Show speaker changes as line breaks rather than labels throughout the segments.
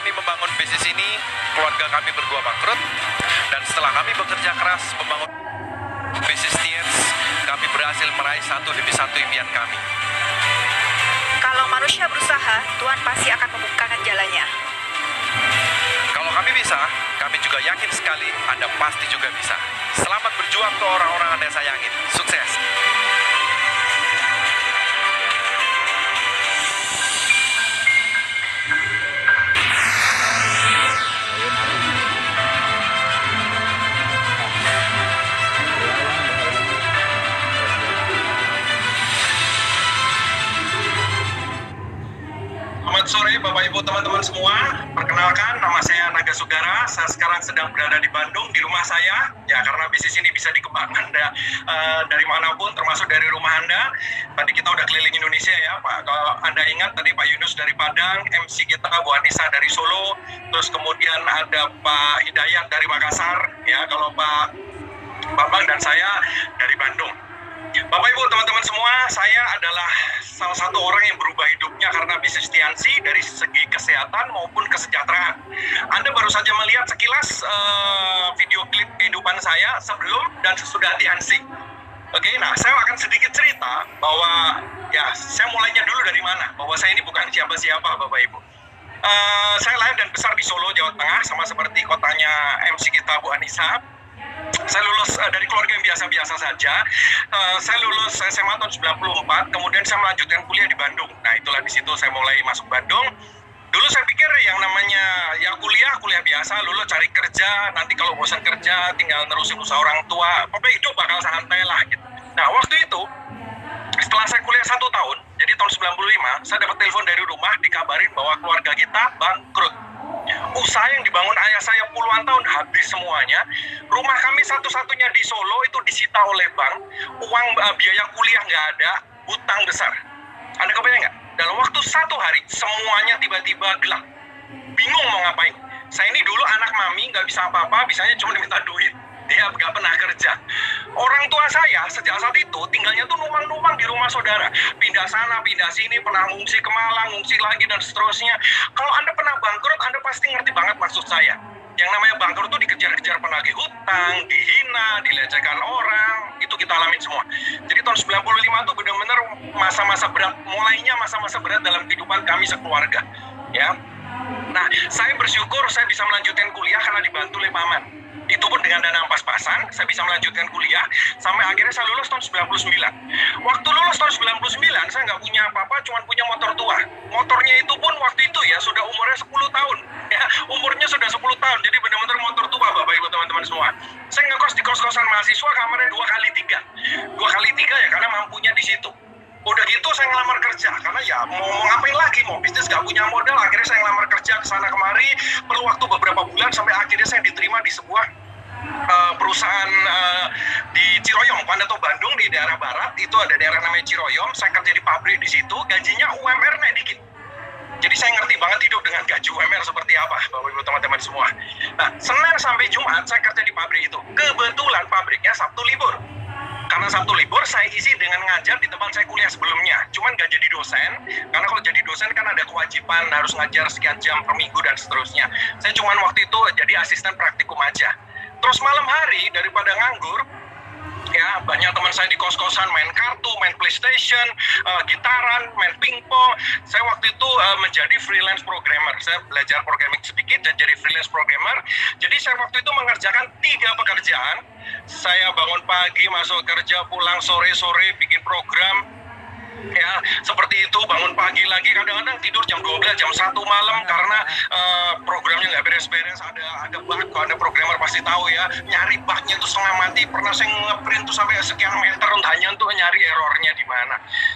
kami membangun bisnis ini, keluarga kami berdua bangkrut. Dan setelah kami bekerja keras membangun bisnis Tiens, kami berhasil meraih satu demi satu impian kami.
Kalau manusia berusaha, Tuhan pasti akan membukakan jalannya.
Kalau kami bisa, kami juga yakin sekali Anda pasti juga bisa. Selamat berjuang ke orang-orang Anda sayangin. Sukses!
Selamat sore Bapak Ibu teman-teman semua. Perkenalkan, nama saya Naga Sugara. Saya sekarang sedang berada di Bandung di rumah saya. Ya, karena bisnis ini bisa dikembangkan dari manapun, termasuk dari rumah Anda. Tadi kita udah keliling Indonesia ya Pak. Kalau Anda ingat tadi Pak Yunus dari Padang, MC kita Bu Anissa dari Solo, terus kemudian ada Pak Hidayat dari Makassar. Ya, kalau Pak Bambang dan saya dari Bandung. Bapak Ibu teman-teman semua, saya adalah salah satu orang yang berubah hidupnya karena bisnis Tiansi dari segi kesehatan maupun kesejahteraan. Anda baru saja melihat sekilas video klip kehidupan saya sebelum dan sesudah Tiansi. Oke, nah saya akan sedikit cerita bahwa ya saya mulainya dulu dari mana, bahwa saya ini bukan siapa-siapa Bapak Ibu. Saya lahir dan besar di Solo, Jawa Tengah, sama seperti kotanya MC kita Bu Anissa. Saya lulus dari keluarga yang biasa-biasa saja. Saya lulus SMA tahun 94, kemudian saya melanjutkan kuliah di Bandung. Nah, itulah di situ saya mulai masuk Bandung. Dulu saya pikir yang namanya ya kuliah biasa, lulus cari kerja, nanti kalau bosan kerja tinggal nerusin usaha orang tua, pokoknya hidup bakal santai lah gitu. Nah, waktu itu setelah saya kuliah 1 tahun, jadi tahun 95, saya dapat telepon dari rumah dikabarin bahwa keluarga kita bangkrut. Usaha yang dibangun ayah saya puluhan tahun habis semuanya. Rumah kami satu-satunya di Solo itu disita oleh bank. Uang biaya kuliah nggak ada, hutang besar. Anda kebayang nggak? Dalam waktu 1 hari semuanya tiba-tiba gelap. Bingung mau ngapain. Saya ini dulu anak mami, nggak bisa apa-apa, bisanya cuma diminta duit. Dia nggak pernah kerja. Orang tua saya sejak saat itu tinggalnya tuh numpang-numpang di rumah saudara. Pindah sana, pindah sini, pernah ngungsi ke Malang, ngungsi lagi dan seterusnya. Kalau Anda pernah bangkrut, Anda pasti ngerti banget maksud saya. Yang namanya bangkrut tuh dikejar-kejar penagih hutang, dihina, dilecehkan orang, itu kita alamin semua. Jadi tahun 95 tuh benar-benar masa-masa berat, mulainya masa-masa berat dalam kehidupan kami sekeluarga. Ya. Nah, saya bersyukur saya bisa melanjutkan kuliah karena dibantu oleh paman. Itu pun dengan dana yang pas-pasan, saya bisa melanjutkan kuliah, sampai akhirnya saya lulus tahun 99. Waktu lulus tahun 99, saya nggak punya apa-apa, cuma punya motor tua. Motornya itu pun waktu itu ya, sudah umurnya 10 tahun. Ya, umurnya sudah 10 tahun, jadi benar-benar motor tua Bapak Ibu teman-teman semua. Saya ngekos di kos-kosan mahasiswa, kamarnya 2x3. 2x3 ya, karena mampunya di situ. Udah gitu saya ngelamar kerja, karena ya mau ngapain lagi, mau bisnis gak punya modal, akhirnya saya ngelamar kerja ke sana kemari, perlu waktu beberapa bulan sampai akhirnya saya diterima di sebuah perusahaan di Ciroyom, Anda tahu Bandung di daerah barat, itu ada daerah namanya Ciroyom, saya kerja di pabrik di situ, gajinya UMR naik dikit. Jadi saya ngerti banget hidup dengan gaji UMR seperti apa, Bapak Ibu teman-teman semua. Nah, Senin sampai Jumat saya kerja di pabrik itu, kebetulan pabriknya Sabtu libur. Karena Sabtu libur, saya isi dengan ngajar di tempat saya kuliah sebelumnya. Cuman gak jadi dosen, karena kalau jadi dosen kan ada kewajiban harus ngajar sekian jam per minggu dan seterusnya. Saya cuman waktu itu jadi asisten praktikum aja. Terus malam hari, daripada nganggur, ya banyak teman saya di kos-kosan main kartu, main PlayStation, gitaran, main pingpong. Saya waktu itu menjadi freelance programmer. Saya belajar programming sedikit dan jadi freelance programmer. Jadi saya waktu itu mengerjakan 3 pekerjaan. Saya bangun pagi, masuk kerja, pulang sore-sore, bikin program. Ya, seperti itu, bangun pagi lagi, kadang-kadang tidur jam 12, jam 1 malam karena programnya nggak beres-beres, ada bug, kalau ada programmer pasti tahu ya, nyari bugnya itu setengah mati, pernah saya ngeprint tuh sampai sekian meter hanya untuk nyari errornya di mana.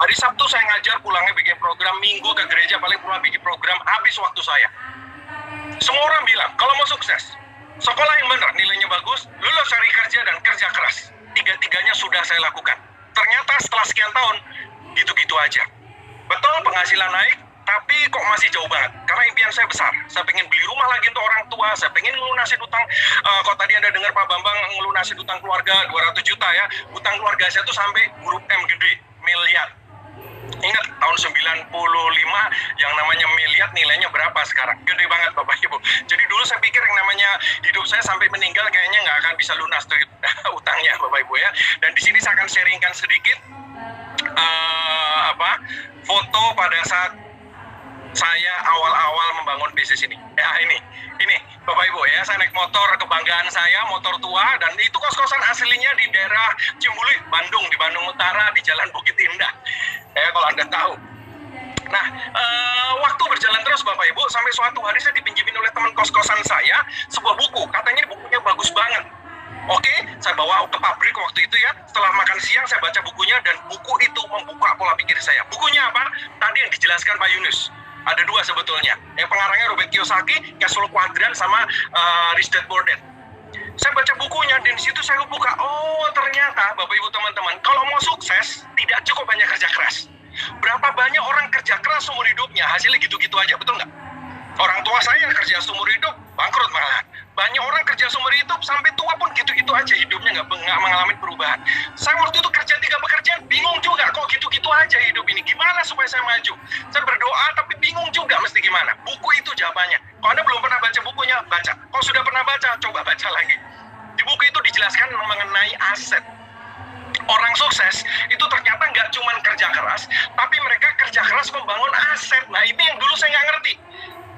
Hari Sabtu saya ngajar, pulangnya bikin program, Minggu ke gereja paling pulang bikin program, habis waktu saya. Semua orang bilang, kalau mau sukses, sekolah yang benar, nilainya bagus, lulus cari kerja dan kerja keras. 3-tiganya sudah saya lakukan. Ternyata setelah sekian tahun, gitu-gitu aja. Betul penghasilan naik, tapi kok masih jauh banget. Karena impian saya besar. Saya pengen beli rumah lagi untuk orang tua, saya pengen ngelunasin utang. Kalau tadi Anda dengar Pak Bambang ngelunasin utang keluarga 200 juta ya. Utang keluarga saya tuh sampai huruf M gede, miliar. Ingat tahun 95 yang namanya miliar nilainya berapa sekarang? Gede banget Bapak Ibu. Jadi dulu saya pikir yang namanya hidup saya sampai meninggal kayaknya nggak akan bisa lunas tuh utangnya Bapak Ibu ya. Dan di sini saya akan sharingkan sedikit foto pada saat saya awal-awal membangun bisnis ini. Ya ini Bapak Ibu ya, saya naik motor kebanggaan saya, motor tua, dan itu kos-kosan aslinya di daerah Ciumbulit, Bandung, di Bandung Utara, di Jalan Bukit Indah. Ya kalau Anda tahu. Nah, waktu berjalan terus Bapak Ibu, sampai suatu hari saya dipinjemin oleh teman kos-kosan saya sebuah buku, katanya bukunya bagus banget. Oke, saya bawa ke pabrik waktu itu ya. Setelah makan siang saya baca bukunya dan buku itu membuka pola pikir saya. Bukunya apa? Tadi yang dijelaskan Pak Yunus. Ada dua sebetulnya. Yang pengarangnya Robert Kiyosaki, Cashflow Quadrant sama Rich Dad Poor Dad. Saya baca bukunya dan di situ saya buka, oh ternyata Bapak Ibu teman-teman, kalau mau sukses tidak cukup hanya kerja keras. Berapa banyak orang kerja keras seumur hidupnya, hasilnya gitu-gitu aja, betul nggak? Orang tua saya kerja seumur hidup, bangkrut malahan. Banyak orang kerja seumur hidup, sampai tua pun gitu-gitu aja, hidupnya nggak mengalami perubahan. Saya waktu itu kerja 3 pekerjaan, bingung juga, kok gitu-gitu aja hidup ini. Gimana supaya saya maju? Saya berdoa, tapi bingung juga mesti gimana. Buku itu jawabannya. Kalau Anda belum pernah baca bukunya, baca. Kalau sudah pernah baca, coba baca lagi. Di buku itu dijelaskan mengenai aset. Orang sukses itu ternyata nggak cuma kerja keras, tapi mereka kerja keras membangun aset. Nah ini yang dulu saya nggak ngerti.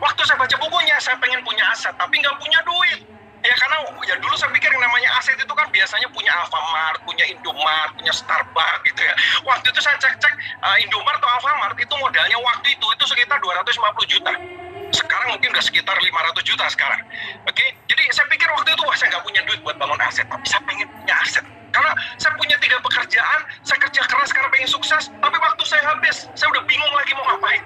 Waktu saya baca bukunya, saya pengen punya aset, tapi nggak punya duit. Ya karena ya dulu saya pikir yang namanya aset itu kan biasanya punya Alfamart, punya Indomart, punya Starbucks gitu ya. Waktu itu saya cek Indomart atau Alfamart itu modalnya waktu itu sekitar 250 juta. Sekarang mungkin udah sekitar 500 juta sekarang. Oke, jadi saya pikir waktu itu wah saya nggak punya duit buat bangun aset, tapi saya pengen punya aset. Karena saya punya 3 pekerjaan, saya kerja keras karena pengen sukses, tapi waktu saya habis, saya udah bingung lagi mau ngapain.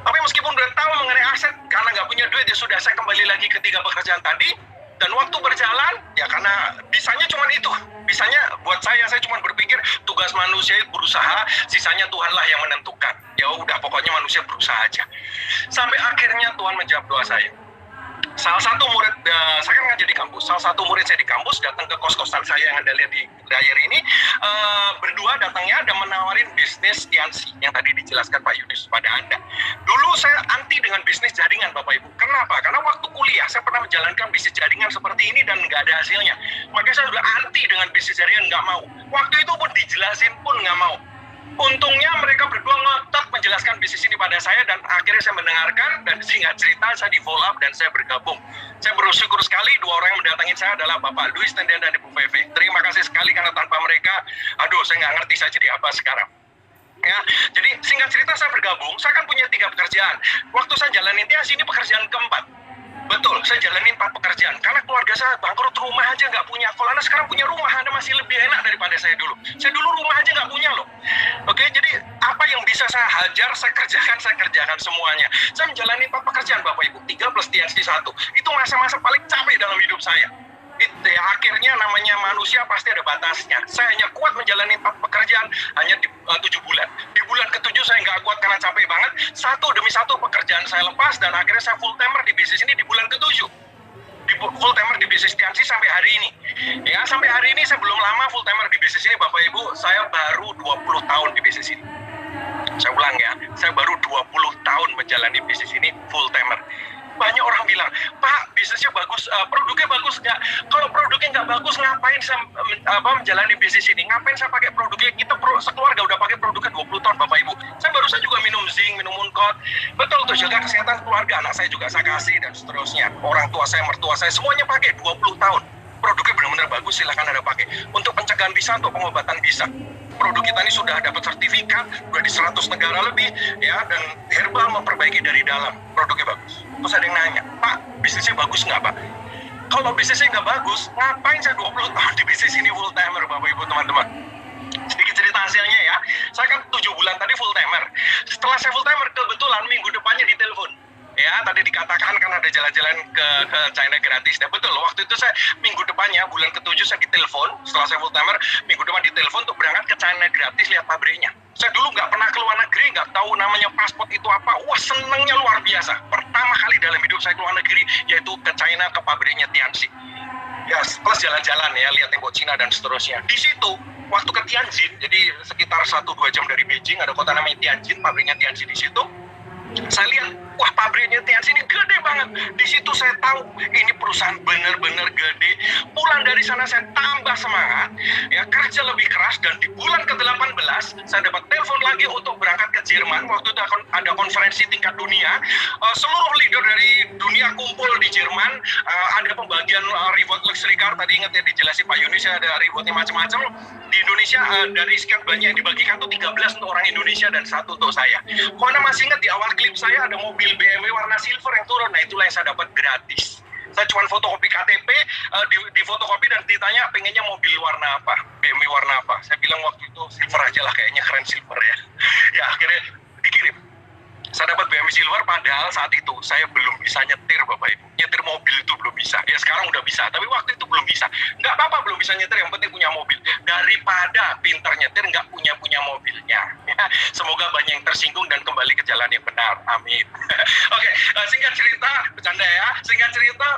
Tapi meskipun udah tahu mengenai aset, karena nggak punya duit ya sudah saya kembali lagi ke 3 pekerjaan tadi. Dan waktu berjalan, ya karena bisanya cuma itu. Bisanya buat saya cuma berpikir tugas manusia itu berusaha, sisanya Tuhanlah yang menentukan. Ya udah pokoknya manusia berusaha aja. Sampai akhirnya Tuhan menjawab doa saya. Salah satu murid, saya kan ngajar di kampus, salah satu murid saya di kampus datang ke kos-kosan saya yang Anda lihat di layar ini, berdua datangnya dan menawarin bisnis Tiansi yang tadi dijelaskan Pak Yunus pada Anda. Dulu saya anti dengan bisnis jaringan Bapak Ibu. Kenapa? Karena waktu kuliah saya pernah menjalankan bisnis jaringan seperti ini dan nggak ada hasilnya. Makanya saya sudah anti dengan bisnis jaringan, nggak mau. Waktu itu pun dijelasin pun nggak mau. Untungnya mereka berdua ngotot menjelaskan bisnis ini pada saya dan akhirnya saya mendengarkan dan singkat cerita saya di follow up dan saya bergabung. Saya bersyukur sekali 2 orang yang mendatangi saya adalah Bapak Louis Tendian dan Ibu Feve. Terima kasih sekali karena tanpa mereka, saya nggak ngerti saya jadi apa sekarang. Ya, jadi singkat cerita saya bergabung, saya kan punya 3 pekerjaan. Waktu saya jalanin Tiansi ini pekerjaan keempat. Betul, saya jalanin 4 pekerjaan. Karena keluarga saya bangkrut, rumah aja nggak punya. Kalau Anda sekarang punya rumah, Anda masih lebih enak daripada saya dulu. Saya dulu rumah aja nggak punya loh. Oke, jadi apa yang bisa saya hajar, saya kerjakan semuanya. Saya menjalani 4 pekerjaan Bapak Ibu, 3 plus Tiansi 1. Itu masa-masa paling capek dalam hidup saya. Ya, akhirnya namanya manusia pasti ada batasnya. Saya hanya kuat menjalani 4 pekerjaan hanya di 7 bulan. Di bulan ke-7 saya nggak kuat karena capek banget. 1 demi 1 pekerjaan saya lepas dan akhirnya saya full timer di bisnis ini di bulan ke-7. Full timer di bisnis Tiansi sampai hari ini. Ya, sampai hari ini saya belum lama full timer di bisnis ini Bapak Ibu. Saya baru 20 tahun di bisnis ini. Saya ulang ya, saya baru 20 tahun menjalani bisnis ini full timer. Banyak orang bilang, Pak, bisnisnya bagus, produknya bagus nggak? Kalau produknya nggak bagus, ngapain saya menjalani bisnis ini? Ngapain saya pakai produknya? Kita sekeluarga udah pakai produknya 20 tahun, Bapak Ibu. Saya baru saja juga minum zinc, minum Uncott. Betul tuh, jaga kesehatan keluarga. Anak saya juga saya kasih dan seterusnya. Orang tua saya, mertua saya, semuanya pakai 20 tahun. Produknya benar-benar bagus, silahkan Anda pakai. Untuk pencegahan bisa, untuk pengobatan bisa. Produk kita ini sudah dapat sertifikat, sudah di 100 negara lebih, ya, dan herbal memperbaiki dari dalam. Produknya bagus. Terus ada yang nanya, Pak, bisnisnya bagus nggak, Pak? Kalau bisnisnya nggak bagus, ngapain saya 20 tahun di bisnis ini full timer, Bapak Ibu teman-teman? Sedikit cerita hasilnya ya, saya kan 7 bulan tadi full timer. Setelah saya full timer, kebetulan minggu depannya ditelepon. Ya, tadi dikatakan kan ada jalan-jalan ke China gratis. Nah, betul, waktu itu saya minggu depannya, bulan ke-7 saya ditelepon, setelah saya full timer, minggu depan ditelepon untuk berangkat ke China gratis lihat pabriknya. Saya dulu nggak pernah keluar negeri, nggak tahu namanya paspor itu apa. Wah, senengnya luar biasa. Pertama kali dalam hidup saya keluar negeri, yaitu ke China, ke pabriknya Tiansi. Ya, plus jalan-jalan ya, lihat tembok Cina dan seterusnya. Di situ, waktu ke Tianjin, jadi sekitar 1-2 jam dari Beijing, ada kota namanya Tianjin, pabriknya Tianjin di situ. Saya lihat, wah pabriknya Tianjin ini gede banget. Di situ saya tahu ini perusahaan bener-bener gede. Pulang dari sana saya tambah semangat, ya kerja lebih keras, dan di bulan ke-18 saya dapat telepon lagi untuk berangkat ke Jerman. Waktu itu ada konferensi tingkat dunia, seluruh leader dari dunia kumpul di Jerman. Ada pembagian reward luxury car, tadi ingat ya dijelasin Pak Yunis, ada rewardnya macam-macam. Di Indonesia dari sekian banyak yang dibagikan tuh 13 untuk orang Indonesia dan 1 untuk saya. Kok Anda masih ingat di awal klip saya ada mobil BMW warna silver yang turun? Nah itulah yang saya dapat gratis. Saya cuma fotokopi KTP, di fotokopi dan ditanya pengennya mobil warna apa, BMW warna apa. Saya bilang waktu itu silver aja lah, kayaknya keren silver ya. Ya akhirnya dikirim. Saya dapat BMW silver, padahal saat itu saya belum bisa nyetir Bapak Ibu. Nyetir mobil itu belum bisa. Ya sekarang udah bisa, tapi waktu itu belum bisa. Nggak apa-apa belum bisa nyetir, yang penting punya mobil. Daripada pintar nyetir nggak punya mobilnya. Ya, semoga banyak yang tersinggung dan kembali ke jalan yang benar. Amin. Oke, singkat cerita, bercanda ya. Singkat cerita,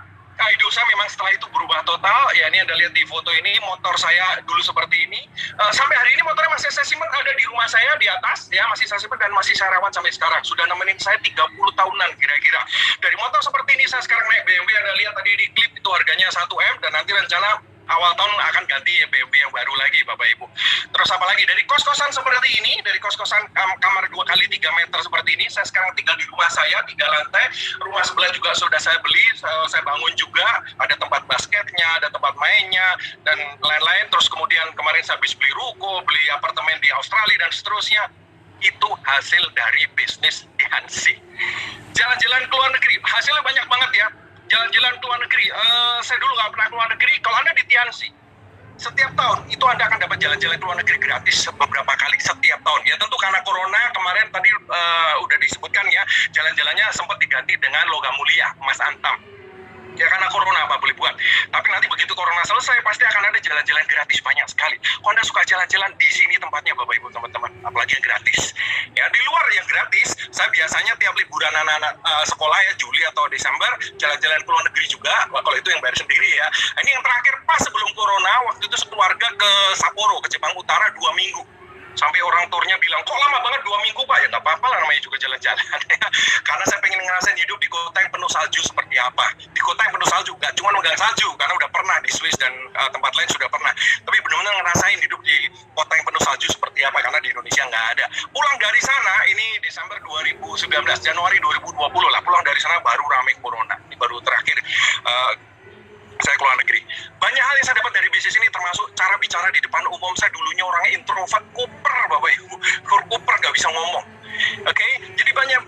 hidup saya memang setelah itu berubah total. Ya ini Anda lihat di foto ini, motor saya dulu seperti ini. Sampai hari ini motornya masih saya simpan, ada di rumah saya di atas, ya masih saya simpan dan masih saya rawat sampai sekarang. Sudah nemenin saya 30 tahunan kira-kira. Dari motor seperti ini saya sekarang naik BMW. Anda lihat tadi di klip itu harganya 1M, dan nanti rencana awal tahun akan ganti ya BMW yang baru lagi Bapak Ibu. Terus apa lagi, dari kos-kosan seperti ini, dari kos-kosan kamar 2x3 meter seperti ini, saya sekarang tinggal di rumah saya 3 lantai. Rumah sebelah juga sudah saya beli, saya bangun juga, ada tempat basketnya, ada tempat mainnya dan lain-lain. Terus kemudian kemarin saya habis beli ruko, beli apartemen di Australia dan seterusnya. Itu hasil dari bisnis di Hansi. Jalan-jalan ke luar negeri, hasilnya banyak banget ya. Jalan-jalan ke luar negeri, saya dulu nggak pernah ke luar negeri. Kalau Anda di Tianxi, setiap tahun itu Anda akan dapat jalan-jalan ke luar negeri gratis beberapa kali setiap tahun. Ya tentu karena corona kemarin tadi udah disebutkan ya, jalan-jalannya sempat diganti dengan logam mulia, emas antam. Ya karena corona apa boleh buat. Tapi nanti begitu corona selesai pasti akan ada jalan-jalan gratis banyak sekali. Kalau Anda suka jalan-jalan, di sini tempatnya Bapak Ibu teman-teman, apalagi yang gratis. Ya di luar yang gratis, saya biasanya tiap liburan anak-anak sekolah ya Juli atau Desember jalan-jalan ke luar negeri juga. Wah, kalau itu yang bayar sendiri ya. Ini yang terakhir pas sebelum corona, waktu itu sekeluarga ke Sapporo, ke Jepang Utara 2 minggu. Sampai orang turnya bilang, kok lama banget 2 minggu Pak? Ya nggak apa-apa lah, namanya juga jalan-jalan. Karena saya pengen ngerasain hidup di kota yang penuh salju seperti apa. Di kota yang penuh salju, nggak cuma megang salju, karena udah pernah di Swiss dan tempat lain sudah pernah. Tapi benar-benar ngerasain hidup di kota yang penuh salju seperti apa, karena di Indonesia nggak ada. Pulang dari sana, ini Desember 2019, Januari 2020 lah. Pulang dari sana baru rame corona. Ini baru terakhir saya keluar negeri. Banyak hal yang saya dapat dari bisnis ini, termasuk cara bicara di depan umum. Saya dulunya orangnya introvert, kuper Bapak Ibu, kuper nggak bisa ngomong. Oke, jadi banyak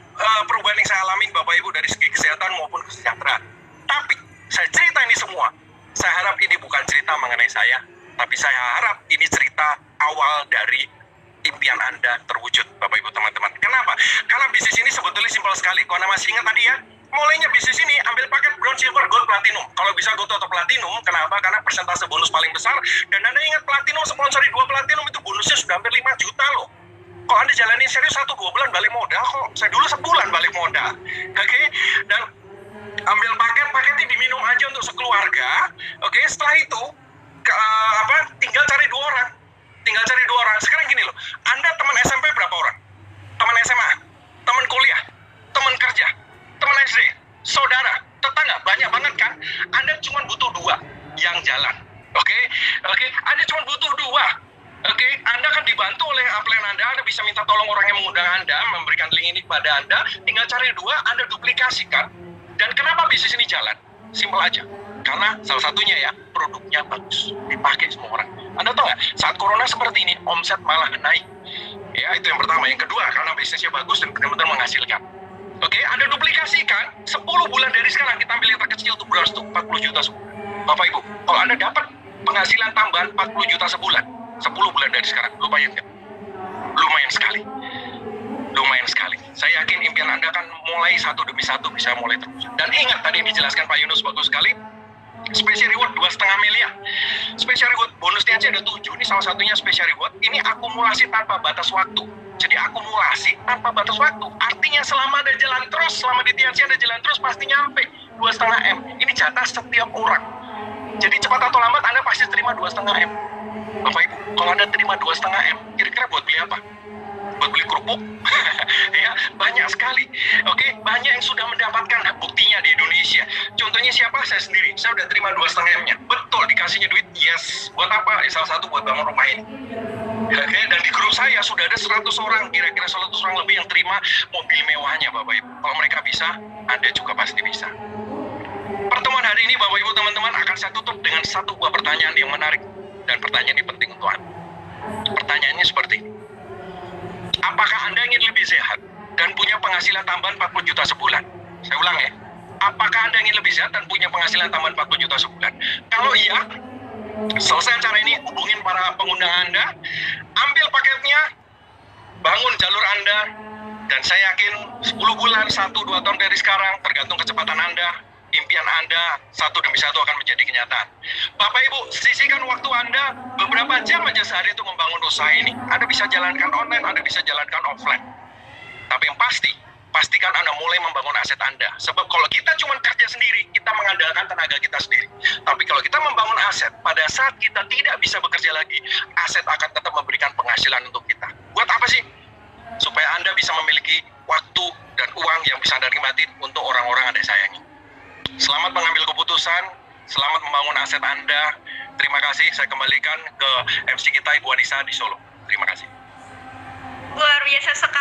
perubahan yang saya alami Bapak Ibu dari segi kesehatan maupun kesejahteraan. Tapi saya cerita ini semua, saya harap ini bukan cerita mengenai saya, tapi saya harap ini cerita awal dari impian Anda terwujud Bapak Ibu teman-teman. Kenapa? Karena bisnis ini sebetulnya simpel sekali. Kalau Anda masih ingat tadi ya, mulainya bisnis ini ambil paket bronze, silver, gold, platinum. Kalau bisa gold atau platinum, kenapa? Karena persentase bonus paling besar. Dan Anda ingat platinum sponsori 2 platinum itu bonusnya sudah hampir 5 juta loh. Kalau Anda jalanin serius 1-2 bulan balik modal kok. Saya dulu sebulan balik modal. Oke? Dan ambil paketnya diminum aja untuk sekeluarga. Oke? Setelah itu tinggal cari 2 orang. Sekarang gini loh. Anda teman SMP berapa orang? Teman SMA, teman kuliah, teman kerja, teman SD, saudara, tetangga, banyak banget kan? Anda cuma butuh 2 yang jalan. Oke? Anda cuma butuh 2. Oke, Anda akan dibantu oleh upline Anda bisa minta tolong orang yang mengundang Anda, memberikan link ini kepada Anda, tinggal cari 2, Anda duplikasikan. Dan kenapa bisnis ini jalan? Simpel aja. Karena salah satunya ya, produknya bagus, dipakai semua orang. Anda tahu nggak, saat corona seperti ini, omset malah naik. Ya, itu yang pertama. Yang kedua, karena bisnisnya bagus dan benar-benar menghasilkan. Oke, Anda duplikasikan 10 bulan dari sekarang, kita ambil yang terkecil tuh beras tuh, 40 juta sebulan. Bapak Ibu, kalau Anda dapat penghasilan tambahan 40 juta sebulan, 10 bulan dari sekarang, lumayan nggak? Lumayan sekali. Saya yakin impian Anda akan mulai satu demi satu bisa mulai terwujud. Dan ingat tadi yang dijelaskan Pak Yunus bagus sekali, special reward 2,5 miliar. Special reward bonusnya aja ada 7, ini salah satunya special reward. Ini akumulasi tanpa batas waktu. Jadi akumulasi tanpa batas waktu. Artinya selama ada jalan terus, selama di Tianxi ada jalan terus, pasti nyampe 2,5 M. Ini jatah setiap orang. Jadi cepat atau lambat Anda pasti terima 2,5 M. Bapak Ibu, kalau Anda terima 2,5 M, kira-kira buat beli apa? Buat beli kerupuk? Ya, banyak sekali. Oke, banyak yang sudah mendapatkan buktinya di Indonesia. Contohnya siapa? Saya sendiri. Saya udah terima 2,5 M-nya. Betul, dikasihnya duit. Yes. Buat apa? Ya, salah satu buat bangun rumah ini. Oke, dan di grup saya sudah ada 100 orang, kira-kira 100 orang lebih yang terima mobil mewahnya, Bapak Ibu. Kalau mereka bisa, Anda juga pasti bisa. Pertemuan hari ini, Bapak Ibu, teman-teman, akan saya tutup dengan satu buah pertanyaan yang menarik. Dan pertanyaan ini penting untuk Anda. Pertanyaannya seperti ini. Apakah Anda ingin lebih sehat dan punya penghasilan tambahan 40 juta sebulan? Saya ulang ya. Apakah Anda ingin lebih sehat dan punya penghasilan tambahan 40 juta sebulan? Kalau iya, selesai acara ini, hubungin para pengundang Anda, ambil paketnya, bangun jalur Anda, dan saya yakin 10 bulan, 1-2 tahun dari sekarang, tergantung kecepatan Anda, impian Anda satu demi satu akan menjadi kenyataan. Bapak Ibu, sisihkan waktu Anda beberapa jam aja sehari untuk membangun usaha ini. Anda bisa jalankan online, Anda bisa jalankan offline. Tapi yang pasti, pastikan Anda mulai membangun aset Anda. Sebab kalau kita cuma kerja sendiri, kita mengandalkan tenaga kita sendiri. Tapi kalau kita membangun aset, pada saat kita tidak bisa bekerja lagi, aset akan tetap memberikan penghasilan untuk kita. Buat apa sih? Supaya Anda bisa memiliki waktu dan uang yang bisa Anda nikmati untuk orang-orang Anda sayangi. Selamat mengambil keputusan, selamat membangun aset Anda. Terima kasih, saya kembalikan ke MC kita Ibu Anissa di Solo. Terima kasih.
Luar biasa sekali.